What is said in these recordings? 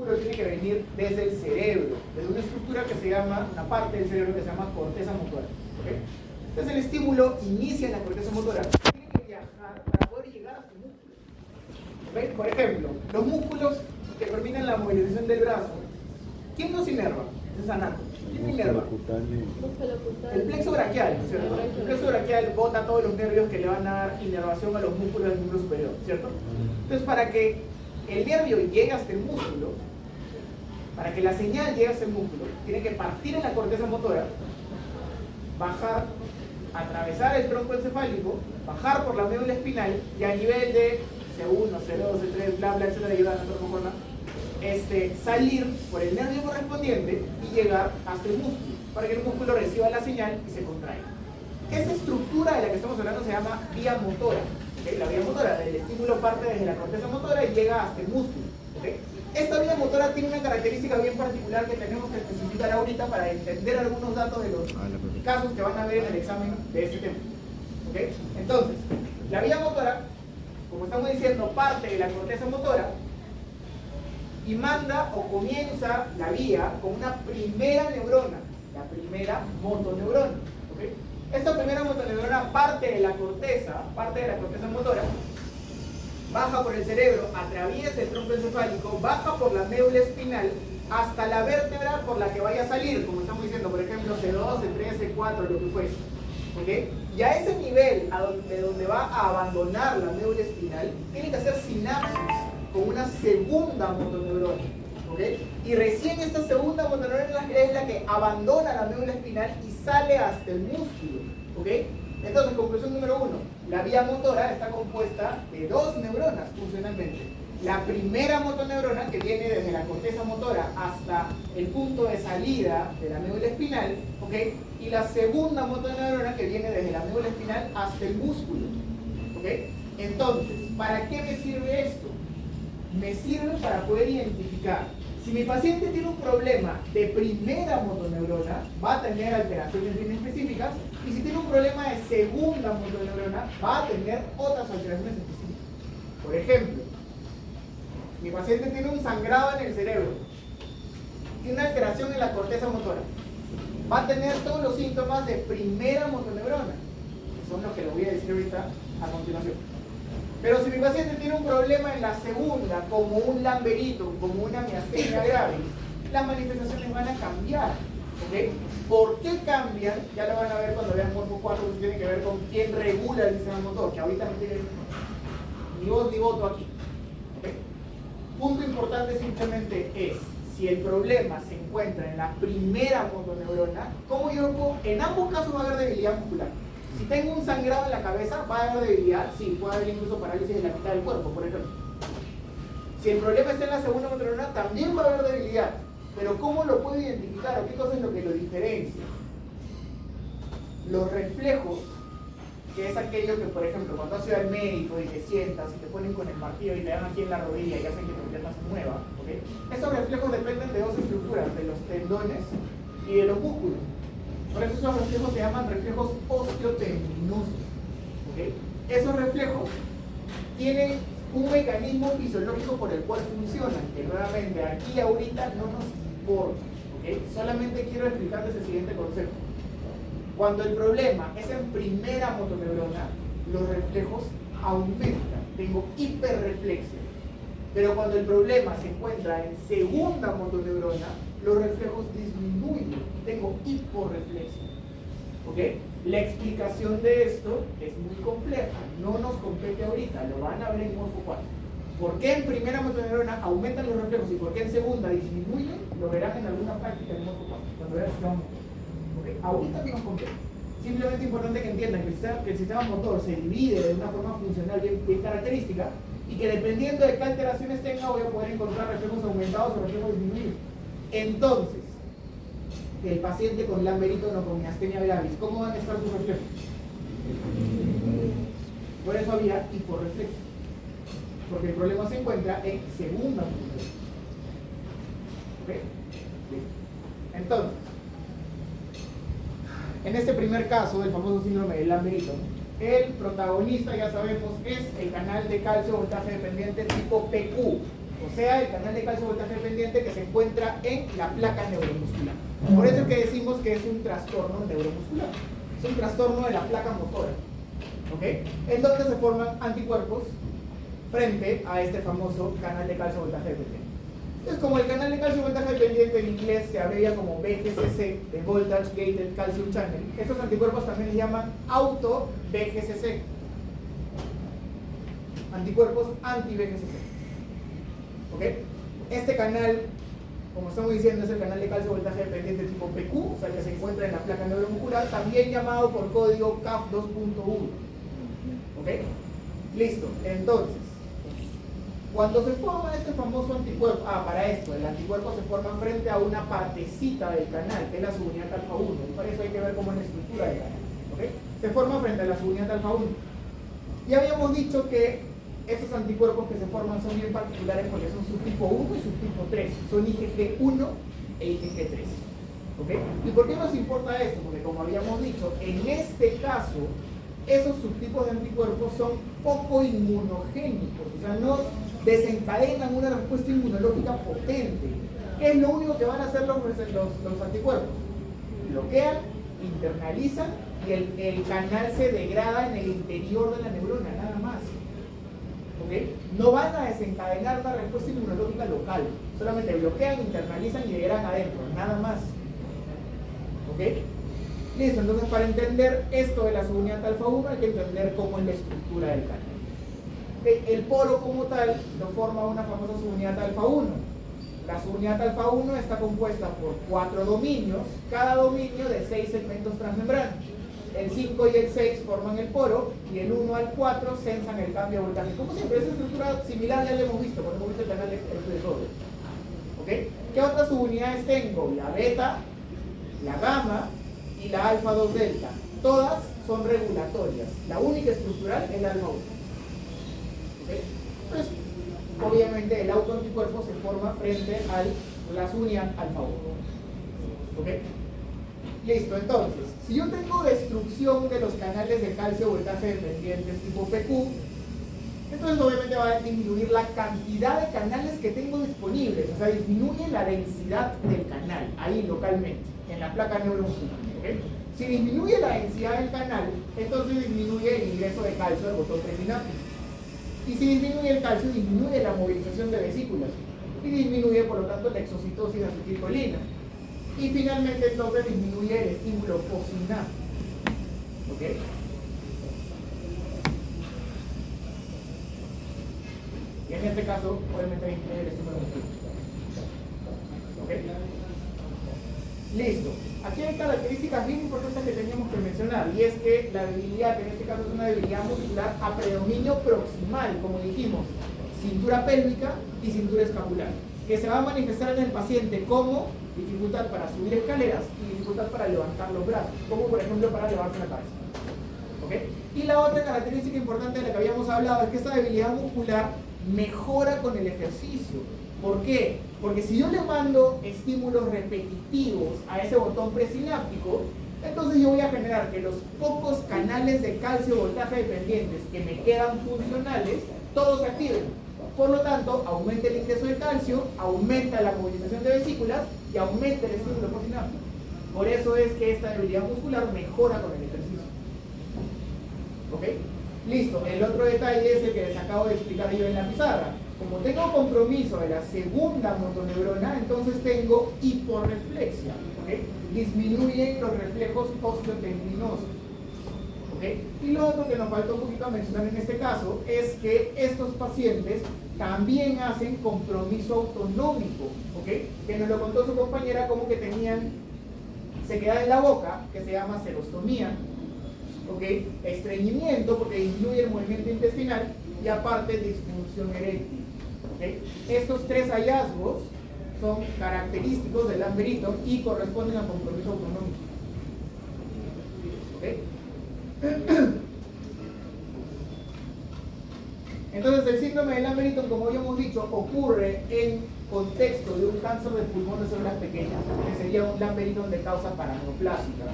tiene que venir desde el cerebro, desde una estructura que se llama, una parte del cerebro que se llama corteza motora. ¿Okay? Entonces el estímulo inicia en la corteza motora, tiene que viajar para poder llegar a tu músculo. ¿Okay? Por ejemplo, los músculos que permiten la movilización del brazo, ¿quién los inerva? Es anato. ¿Quién inerva? El plexo braquial, ¿cierto? El plexo braquial bota todos los nervios que le van a dar inervación a los músculos del miembro superior, ¿cierto? Entonces, para que el nervio llegue hasta el músculo, para que la señal llegue hasta el músculo, tiene que partir en la corteza motora, bajar, atravesar el tronco encefálico, bajar por la médula espinal y a nivel de C1, C2, C3, bla, bla, etcétera, salir por el nervio correspondiente y llegar hasta el músculo, para que el músculo reciba la señal y se contraiga. Esta estructura de la que estamos hablando se llama vía motora. ¿Okay? La vía motora, el estímulo parte desde la corteza motora y llega hasta el músculo. ¿Okay? Esta vía motora tiene una característica bien particular que tenemos que especificar ahorita para entender algunos datos de los casos que van a ver en el examen de este tema. ¿Okay? Entonces, la vía motora, como estamos diciendo, parte de la corteza motora y manda o comienza la vía con una primera neurona, la primera motoneurona. ¿Okay? Esta primera motoneurona parte de la corteza motora, baja por el cerebro, atraviesa el tronco encefálico, baja por la médula espinal hasta la vértebra por la que vaya a salir, como estamos diciendo, por ejemplo, C2, C3, C4, lo que fuese. ¿Okay? Y a ese nivel, de donde va a abandonar la médula espinal, tiene que hacer sinapsis con una segunda motoneurona. ¿Okay? Y recién esta segunda motoneurona es la que abandona la médula espinal y sale hasta el músculo. ¿Okay? Entonces, conclusión número 1, la vía motora está compuesta de dos neuronas funcionalmente. La primera motoneurona, que viene desde la corteza motora hasta el punto de salida de la médula espinal, ¿okay? Y la segunda motoneurona, que viene desde la médula espinal hasta el músculo. ¿Okay? Entonces, ¿para qué me sirve esto? Me sirve para poder identificar. Si mi paciente tiene un problema de primera motoneurona, va a tener alteraciones bien específicas, y si tiene un problema de segunda motoneurona, va a tener otras alteraciones específicas. Por ejemplo, mi paciente tiene un sangrado en el cerebro, tiene una alteración en la corteza motora, va a tener todos los síntomas de primera motoneurona, que son los que les voy a decir ahorita a continuación. Pero si mi paciente tiene un problema en la segunda, como un lamberito, como una miastenia gravis, las manifestaciones van a cambiar. ¿Okay? ¿Por qué cambian? Ya lo van a ver cuando vean Morfo 4, que tiene que ver con quién regula el sistema motor, que ahorita no tiene ni voz ni voto aquí. ¿Okay? Punto importante simplemente es, si el problema se encuentra en la primera motoneurona, ¿cómo yo puedo? En ambos casos va a haber debilidad muscular. Si tengo un sangrado en la cabeza, va a haber debilidad, sí, puede haber incluso parálisis de la mitad del cuerpo, por ejemplo. Si el problema está en la segunda motoneurona, también va a haber debilidad. Pero ¿cómo lo puedo identificar o qué cosa es lo que lo diferencia? Los reflejos, que es aquello que, por ejemplo, cuando has ido al médico y te sientas y te ponen con el martillo y te dan aquí en la rodilla y hacen que tu pierna se mueva, ¿okay? Esos reflejos dependen de dos estructuras, de los tendones y de los músculos. Por eso esos reflejos se llaman reflejos osteotendinosos. ¿Okay? Esos reflejos tienen un mecanismo fisiológico por el cual funcionan, que nuevamente aquí ahorita no nos importa. ¿Okay? Solamente quiero explicarles el siguiente concepto. Cuando el problema es en primera motoneurona, los reflejos aumentan, tengo hiperreflexia. Pero cuando el problema se encuentra en segunda motoneurona, los reflejos disminuyen, tengo hiporreflexia. ¿Okay? La explicación de esto es muy compleja, no nos compete ahorita, lo van a ver en Morfo 4. ¿Por qué en primera motoneurona aumentan los reflejos y por qué en segunda disminuyen? Lo verán en alguna práctica en Morfo 4, cuando vean el sistema motor. ¿Okay? Ahorita no nos compete. Simplemente es importante que entiendan que el sistema motor se divide de una forma funcional bien característica y que dependiendo de qué alteraciones tenga voy a poder encontrar reflejos aumentados o reflejos disminuidos. Entonces, el paciente con lamberito o con miastenia gravis, ¿cómo van a estar sus reflejos? Por eso había hiporreflexia, porque el problema se encuentra en segunda motoneurona. ¿Okay? Entonces, en este primer caso del famoso síndrome del lamberito, el protagonista, ya sabemos, es el canal de calcio voltaje dependiente tipo PQ. o sea, el canal de calcio voltaje dependiente que se encuentra en la placa neuromuscular. Por eso es que decimos que es un trastorno neuromuscular, es un trastorno de la placa motora, ¿ok? En donde se forman anticuerpos frente a este famoso canal de calcio voltaje dependiente. Entonces, como el canal de calcio voltaje dependiente en inglés se abrevia como VGCC, de Voltage Gated Calcium Channel, estos anticuerpos también se llaman auto-VGCC, anticuerpos anti-VGCC. ¿Ok? Este canal, como estamos diciendo, es el canal de calcio voltaje dependiente tipo PQ, o sea, que se encuentra en la placa neuromuscular, también llamado por código CAF 2.1. ¿Ok? Listo. Entonces, cuando se forma este famoso anticuerpo, para esto, el anticuerpo se forma frente a una partecita del canal, que es la subunidad alfa 1. Por eso hay que ver cómo es la estructura del canal. ¿Ok? Se forma frente a la subunidad alfa 1. Ya habíamos dicho que esos anticuerpos que se forman son bien particulares porque son subtipo 1 y subtipo 3. Son IgG1 e IgG3. ¿Ok? ¿Y por qué nos importa esto? Porque como habíamos dicho, en este caso, esos subtipos de anticuerpos son poco inmunogénicos. O sea, no desencadenan una respuesta inmunológica potente. ¿Qué es lo único que van a hacer los anticuerpos? Bloquean, internalizan y el canal se degrada en el interior de la neurona, nada más. ¿Okay? No van a desencadenar una respuesta inmunológica local, solamente bloquean, internalizan y degradan adentro, nada más. ¿Ok? Listo, entonces para entender esto de la subunidad alfa 1 hay que entender cómo es la estructura del canal. ¿Okay? El polo como tal lo forma una famosa subunidad alfa 1. La subunidad alfa 1 está compuesta por 4 dominios, cada dominio de 6 segmentos transmembranos. El 5 y el 6 forman el poro y el 1 al 4 sensan el cambio de voltaje. Como siempre, esa estructura similar ya la hemos visto cuando hemos visto el canal de Roder. ¿Okay? ¿Qué otras subunidades tengo? La beta, la gamma y la alfa 2 delta. Todas son regulatorias. La única estructural es la alfa 1. ¿Okay? Entonces, obviamente el autoanticuerpo se forma frente a la subunidad alfa 1. ¿Okay? Listo, entonces, si yo tengo destrucción de los canales de calcio voltaje dependientes tipo PQ, entonces obviamente va a disminuir la cantidad de canales que tengo disponibles, o sea, disminuye la densidad del canal, ahí localmente, en la placa neuromuscular. ¿Okay? Si disminuye la densidad del canal, entonces disminuye el ingreso de calcio al botón presináptico. Y si disminuye el calcio, disminuye la movilización de vesículas y disminuye, por lo tanto, la exocitosis de acetilcolina. Y finalmente entonces disminuye el estímulo postsináptico. ¿Ok? Y en este caso, obviamente disminuye el estímulo postsináptico. ¿Ok? Listo. Aquí hay características bien importantes que teníamos que mencionar, y es que la debilidad, en este caso es una debilidad muscular a predominio proximal, como dijimos, cintura pélvica y cintura escapular, que se va a manifestar en el paciente como dificultad para subir escaleras y dificultad para levantar los brazos, como por ejemplo para levantar la cabeza. ¿Okay? Y la otra característica importante de la que habíamos hablado es que esta debilidad muscular mejora con el ejercicio. ¿Por qué? Porque si yo le mando estímulos repetitivos a ese botón presináptico, entonces yo voy a generar que los pocos canales de calcio voltaje dependientes que me quedan funcionales, todos se activen. Por lo tanto, aumenta el ingreso de calcio, aumenta la movilización de vesículas y aumenta el estímulo postsináptico. Por eso es que esta debilidad muscular mejora con el ejercicio. ¿Ok? Listo. El otro detalle es el que les acabo de explicar yo en la pizarra. Como tengo compromiso de la segunda motoneurona, entonces tengo hiporreflexia. ¿Okay? Disminuyen los reflejos osteotendinosos. ¿Okay? Y lo otro que nos faltó un poquito mencionar en este caso es que estos pacientes también hacen compromiso autonómico, ¿okay? Que nos lo contó su compañera como que tenían sequedad en la boca, que se llama serostomía, ¿okay? Estreñimiento porque disminuye el movimiento intestinal y aparte disfunción eréctil. ¿Okay? Estos tres hallazgos son característicos del Lamberito y corresponden a compromiso autonómico. ¿Okay? Entonces el síndrome de Lamberito, como ya hemos dicho, ocurre en contexto de un cáncer de pulmón de células pequeñas, que sería un Lamberito de causa paraneoplásica.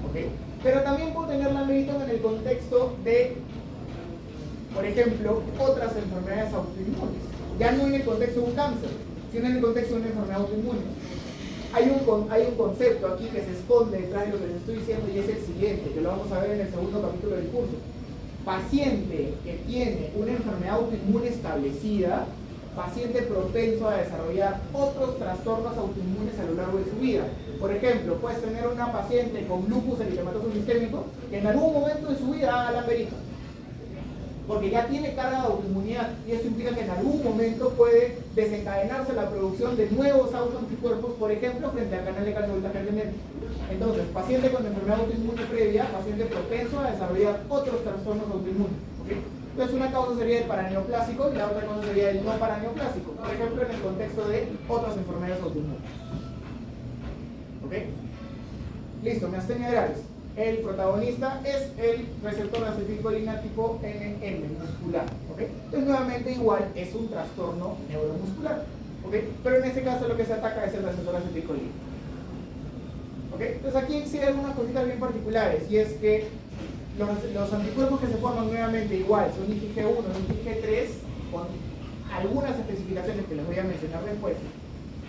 ¿Okay? Pero también puedo tener Lamberito en el contexto de, por ejemplo, otras enfermedades autoinmunes. ya no en el contexto de un cáncer, sino en el contexto de una enfermedad autoinmune. Hay un concepto aquí que se esconde detrás de lo que les estoy diciendo y es el siguiente, que lo vamos a ver en el segundo capítulo del curso. Paciente que tiene una enfermedad autoinmune establecida, paciente propenso a desarrollar otros trastornos autoinmunes a lo largo de su vida. Por ejemplo, puedes tener una paciente con lupus eritematoso sistémico que en algún momento de su vida haga lamberito, porque ya tiene carga de autoinmunidad y eso implica que en algún momento puede desencadenarse la producción de nuevos autoanticuerpos, por ejemplo, frente al canal de calcio-voltaje ascendente. Entonces, paciente con enfermedad autoinmune previa, paciente propenso a desarrollar otros trastornos autoinmunes. ¿Okay? Entonces, una causa sería el paraneoplásico y la otra causa sería el no paraneoplásico, por ejemplo, en el contexto de otras enfermedades autoinmunes. ¿Ok? Listo, miastenia gravis. El protagonista es el receptor de acetilcolina tipo NM muscular. ¿Okay? Entonces, nuevamente, igual es un trastorno neuromuscular. ¿Okay? Pero en este caso, lo que se ataca es el receptor de acetilcolina. ¿Okay? Entonces, aquí sí hay algunas cositas bien particulares, y es que los anticuerpos que se forman nuevamente igual son IgG1 y IgG3 con algunas especificaciones que les voy a mencionar después.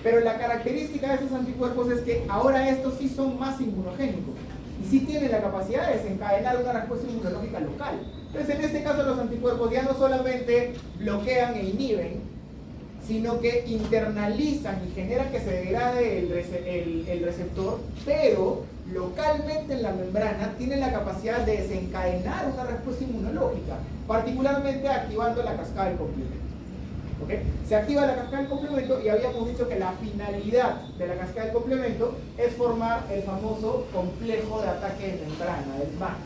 Pero la característica de esos anticuerpos es que ahora estos sí son más inmunogénicos y sí tienen la capacidad de desencadenar una respuesta inmunológica local. Entonces, en este caso, los anticuerpos ya no solamente bloquean e inhiben, sino que internalizan y generan que se degrade el receptor, pero localmente en la membrana tienen la capacidad de desencadenar una respuesta inmunológica, particularmente activando la cascada del complemento. ¿Okay? Se activa la cascada del complemento y habíamos dicho que la finalidad de la cascada del complemento es formar el famoso complejo de ataque de membrana, el MAC.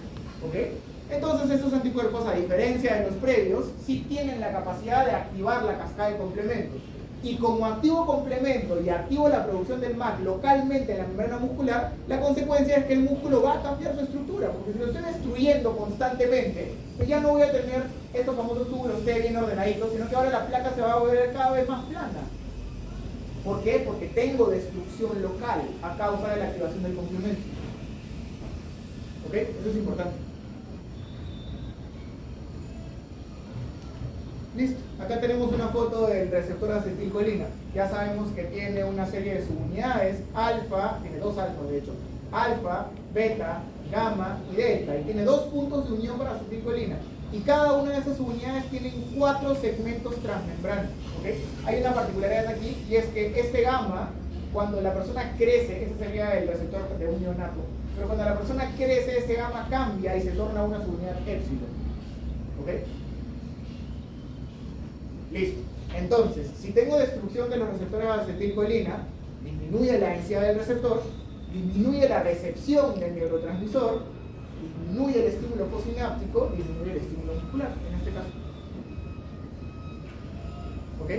¿Okay? Entonces, estos anticuerpos, a diferencia de los previos, sí tienen la capacidad de activar la cascada de complemento. Y como activo complemento y activo la producción del MAC localmente en la membrana muscular, la consecuencia es que el músculo va a cambiar su estructura, porque si lo estoy destruyendo constantemente, pues ya no voy a tener estos famosos túbulos T bien ordenaditos, sino que ahora la placa se va a volver cada vez más plana. ¿Por qué? Porque tengo destrucción local a causa de la activación del complemento. ¿Ok? Eso es importante. Listo, acá tenemos una foto del receptor de acetilcolina. Ya sabemos que tiene una serie de subunidades, alfa, tiene dos alfas de hecho, alfa, beta, gamma y delta, y tiene dos puntos de unión para acetilcolina. Y cada una de esas subunidades tienen 4 segmentos transmembranos. ¿Okay? Hay una particularidad aquí, y es que este gamma, cuando la persona crece, ese sería el receptor de un neonato, pero cuando la persona crece, este gamma cambia y se torna una subunidad épsilon. ¿Okay? Listo. Entonces, si tengo destrucción de los receptores de acetilcolina, disminuye la densidad del receptor, disminuye la recepción del neurotransmisor, disminuye el estímulo postsináptico, disminuye el estímulo muscular, en este caso. ¿Ok?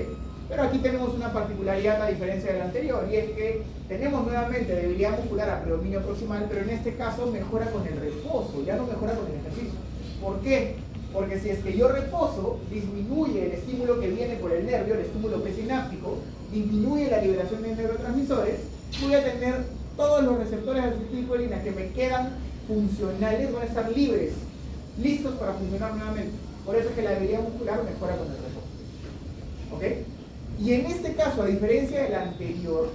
Pero aquí tenemos una particularidad a diferencia del anterior, y es que tenemos nuevamente debilidad muscular a predominio proximal, pero en este caso mejora con el reposo, ya no mejora con el ejercicio. ¿Por qué? Porque si es que yo reposo, disminuye el estímulo que viene por el nervio, el estímulo presináptico, disminuye la liberación de neurotransmisores, voy a tener todos los receptores de acetilcolina que me quedan funcionales, van a estar libres, listos para funcionar nuevamente. Por eso es que la debilidad muscular mejora con el reposo. ¿Ok? Y en este caso, a diferencia del anterior,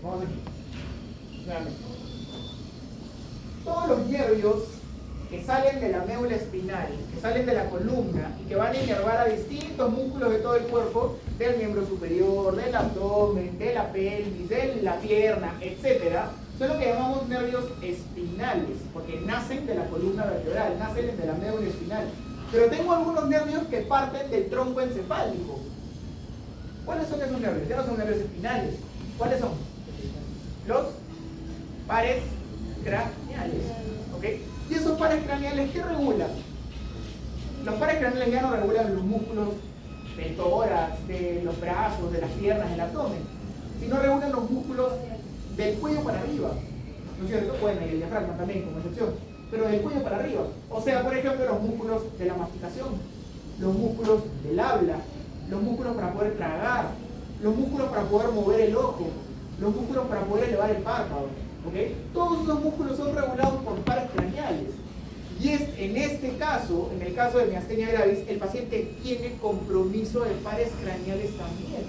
vamos aquí, nuevamente. Todos los nervios que salen de la médula espinal, que salen de la columna y que van a inervar a distintos músculos de todo el cuerpo, del miembro superior, del abdomen, de la pelvis, de la pierna, etc., son lo que llamamos nervios espinales, porque nacen de la columna vertebral, nacen de la médula espinal. Pero tengo algunos nervios que parten del tronco encefálico. ¿Cuáles son esos nervios? Ya no son nervios espinales. ¿Cuáles son? Los pares craneales. ¿Ok? ¿Y esos pares craneales qué regulan? Los pares craneales ya no regulan los músculos del tórax, de los brazos, de las piernas, del abdomen, sino regulan los músculos del cuello para arriba. ¿No es cierto? Bueno, y el diafragma también, como excepción. Pero del cuello para arriba. O sea, por ejemplo, los músculos de la masticación, los músculos del habla, los músculos para poder tragar, los músculos para poder mover el ojo, los músculos para poder elevar el párpado. ¿Okay? Todos esos músculos son regulados por pares craneales. Y en este caso, en el caso de miastenia gravis, el paciente tiene compromiso de pares craneales también.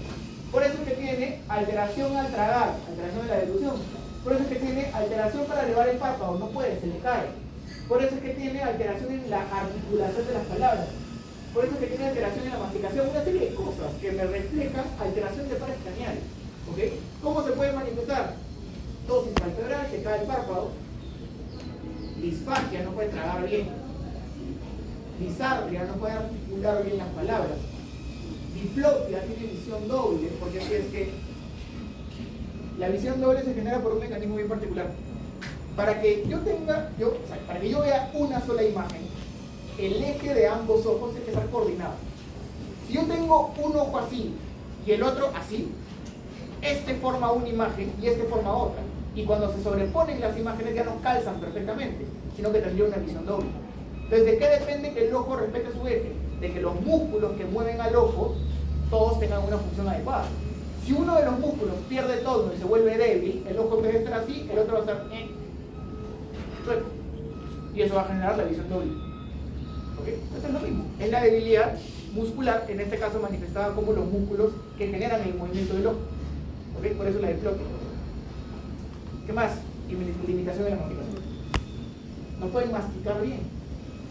Por eso es que tiene alteración al tragar, alteración de la deglución. Por eso es que tiene alteración para elevar el párpado, no puede, se le cae. Por eso es que tiene alteración en la articulación de las palabras. Por eso es que tiene alteración en la masticación, una serie de cosas que me reflejan alteración de pares craneales. ¿Okay? ¿Cómo se puede manifestar? Tosis palpebral, se cae el párpado. Disfagia, no puede tragar bien. Disartria, no puede articular bien las palabras. Diplopia, tiene visión doble, porque así es que la visión doble se genera por un mecanismo bien particular. Para que yo para que yo vea una sola imagen, el eje de ambos ojos tiene que estar coordinado. Si yo tengo un ojo así y el otro así, este forma una imagen y este forma otra. Y cuando se sobreponen las imágenes ya no calzan perfectamente, sino que tendría una visión doble. Entonces, ¿de qué depende que el ojo respete su eje? De que los músculos que mueven al ojo todos tengan una función adecuada. Si uno de los músculos pierde tono y se vuelve débil, el ojo en vez de estar así, el otro va a estar suelto. Y eso va a generar la visión doble. ¿Okay? Entonces es lo mismo. Es la debilidad muscular, en este caso manifestada como los músculos que generan el movimiento del ojo. ¿Okay? Por eso la diplopia. ¿Qué más? Limitación de la masticación. No pueden masticar bien,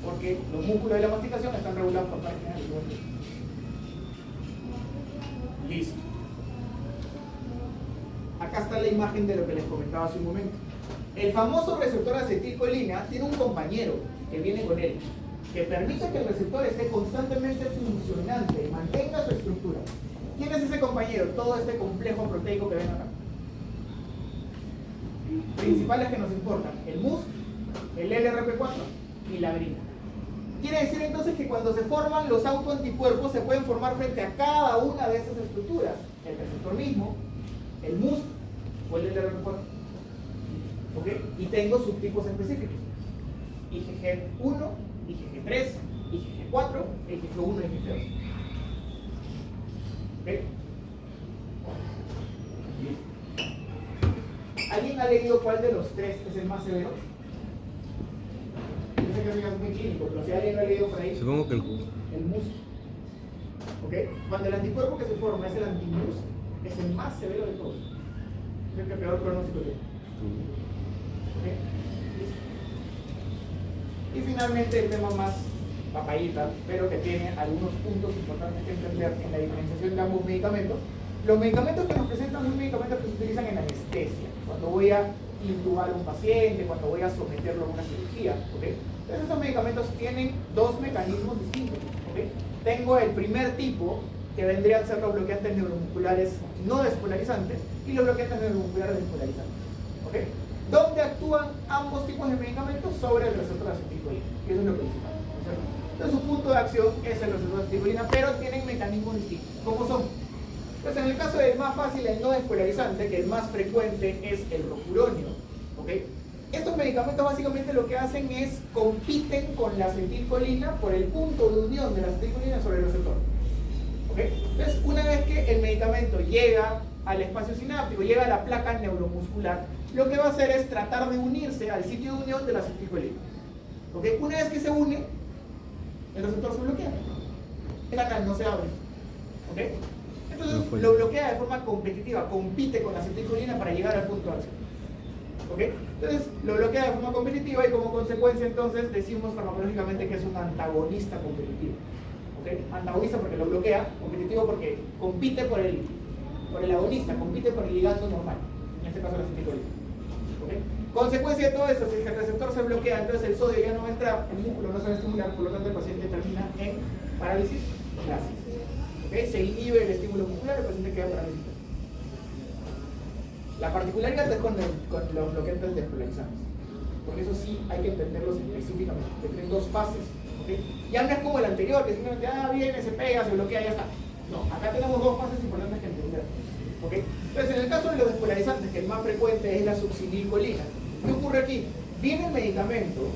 porque los músculos de la masticación están regulados por pares craneales. Listo. Acá está la imagen de lo que les comentaba hace un momento. El famoso receptor acetilcolina tiene un compañero que viene con él, que permite que el receptor esté constantemente funcionante, mantenga su estructura. ¿Quién es ese compañero? Todo este complejo proteico que ven acá. Principales que nos importan: el MUS, el LRP4 y la grina. Quiere decir entonces que cuando se forman los autoanticuerpos se pueden formar frente a cada una de esas estructuras: el receptor mismo, el MUS o el LRP4. ¿Okay? Y tengo subtipos específicos: IgG1, IgG3, IgG4, IgG1 y IgG2. ¿Okay? ¿Alguien ha leído cuál de los tres es el más severo? Yo sé que es muy clínico, pero si alguien lo ha leído por ahí. Supongo que el MUS. ¿Okay? Cuando el anticuerpo que se forma es el anti-MUS, es el más severo de todos. Es el que peor pronóstico tiene. ¿Okay? Y finalmente el tema más papayita, pero que tiene algunos puntos importantes que entender en la diferenciación de ambos medicamentos. Los medicamentos que nos presentan son medicamentos que se utilizan en anestesia, cuando voy a intubar a un paciente, cuando voy a someterlo a una cirugía. ¿Okay? Entonces estos medicamentos tienen dos mecanismos distintos. ¿Okay? Tengo el primer tipo, que vendrían a ser los bloqueantes neuromusculares no despolarizantes y los bloqueantes neuromusculares despolarizantes. ¿Okay? ¿Dónde actúan ambos tipos de medicamentos? Sobre el receptor de acetilcolina, y eso es lo principal. ¿Cierto? Entonces su punto de acción es el receptor de acetilcolina, pero tienen mecanismos distintos. ¿Cómo son? Pues en el caso del más fácil, el no despolarizante, que el más frecuente es el rocuronio, ¿okay? Estos medicamentos básicamente lo que hacen es compiten con la acetilcolina por el punto de unión de la acetilcolina sobre el receptor. ¿Okay? Entonces, una vez que el medicamento llega al espacio sináptico, llega a la placa neuromuscular, lo que va a hacer es tratar de unirse al sitio de unión de la acetilcolina. ¿Okay? Una vez que se une, el receptor se bloquea. El canal no se abre. ¿Okay? Entonces lo bloquea de forma competitiva, compite con la acetilcolina para llegar al punto de acción. ¿Okay? Entonces lo bloquea de forma competitiva y como consecuencia entonces decimos farmacológicamente que es un antagonista competitivo. ¿Okay? Antagonista porque lo bloquea, competitivo porque compite por el agonista, compite por el ligando normal, en este caso la acetilcolina. ¿Okay? Consecuencia de todo esto, si el receptor se bloquea, entonces el sodio ya no va a entrar, el músculo no se va a estimular, por lo tanto el paciente termina en parálisis clásica. ¿Okay? Se inhibe el estímulo muscular, el paciente queda paralizado. La particularidad es con los bloqueantes despolarizantes, porque eso sí hay que entenderlos específicamente, que tienen dos fases. ¿Okay? Ya no es como el anterior, que simplemente viene, se pega, se bloquea, ya está. No, acá tenemos dos fases importantes que entender. ¿Okay? Entonces, en el caso de los despolarizantes, que el más frecuente es la succinilcolina, ¿qué ocurre aquí? Viene el medicamento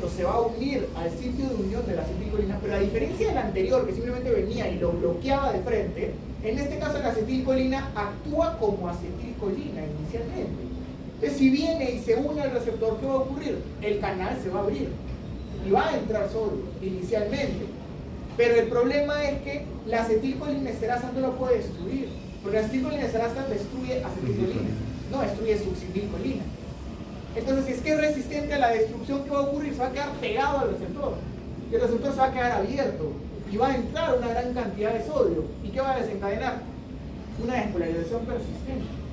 se va a unir al sitio de unión de la acetilcolina, pero a diferencia del anterior, que simplemente venía y lo bloqueaba de frente, en este caso la acetilcolina actúa como acetilcolina inicialmente. Entonces, si viene y se une al receptor, ¿qué va a ocurrir? El canal se va a abrir y va a entrar sodio inicialmente. Pero el problema es que la acetilcolinesterasa no lo puede destruir, porque la acetilcolinesterasa destruye acetilcolina, no destruye succinilcolina. Entonces, si es que es resistente a la destrucción, ¿qué va a ocurrir? Se va a quedar pegado al receptor. Y el receptor se va a quedar abierto y va a entrar una gran cantidad de sodio. ¿Y qué va a desencadenar? Una despolarización persistente.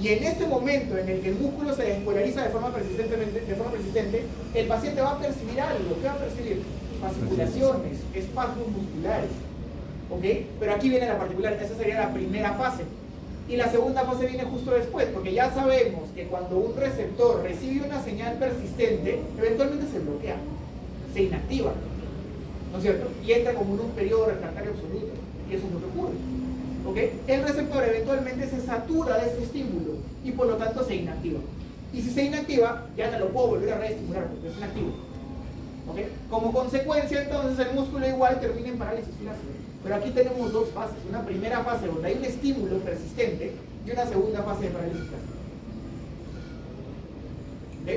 Y en este momento en el que el músculo se despolariza de forma persistente, el paciente va a percibir algo. ¿Qué va a percibir? Fasciculaciones, espasmos musculares. ¿Ok? Pero aquí viene la particular, esa sería la primera fase. Y la segunda fase viene justo después, porque ya sabemos que cuando un receptor recibe una señal persistente, eventualmente se bloquea, se inactiva, ¿no es cierto? Y entra como en un periodo refractario absoluto, y eso es lo que ocurre. ¿Ok? El receptor eventualmente se satura de este estímulo y por lo tanto se inactiva. Y si se inactiva, ya no lo puedo volver a reestimular porque es inactivo. ¿Ok? Como consecuencia, entonces el músculo igual termina en parálisis flácida. Pero aquí tenemos dos fases, una primera fase donde hay un estímulo persistente y una segunda fase de parálisis flácida. ¿Ok?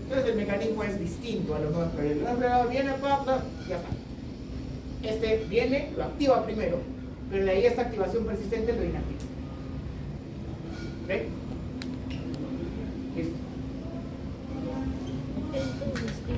Entonces el mecanismo es distinto a los dos anteriores. El acelerador viene, ya está. Este viene, lo activa primero, pero de ahí esta activación persistente lo inactiva. ¿Ok?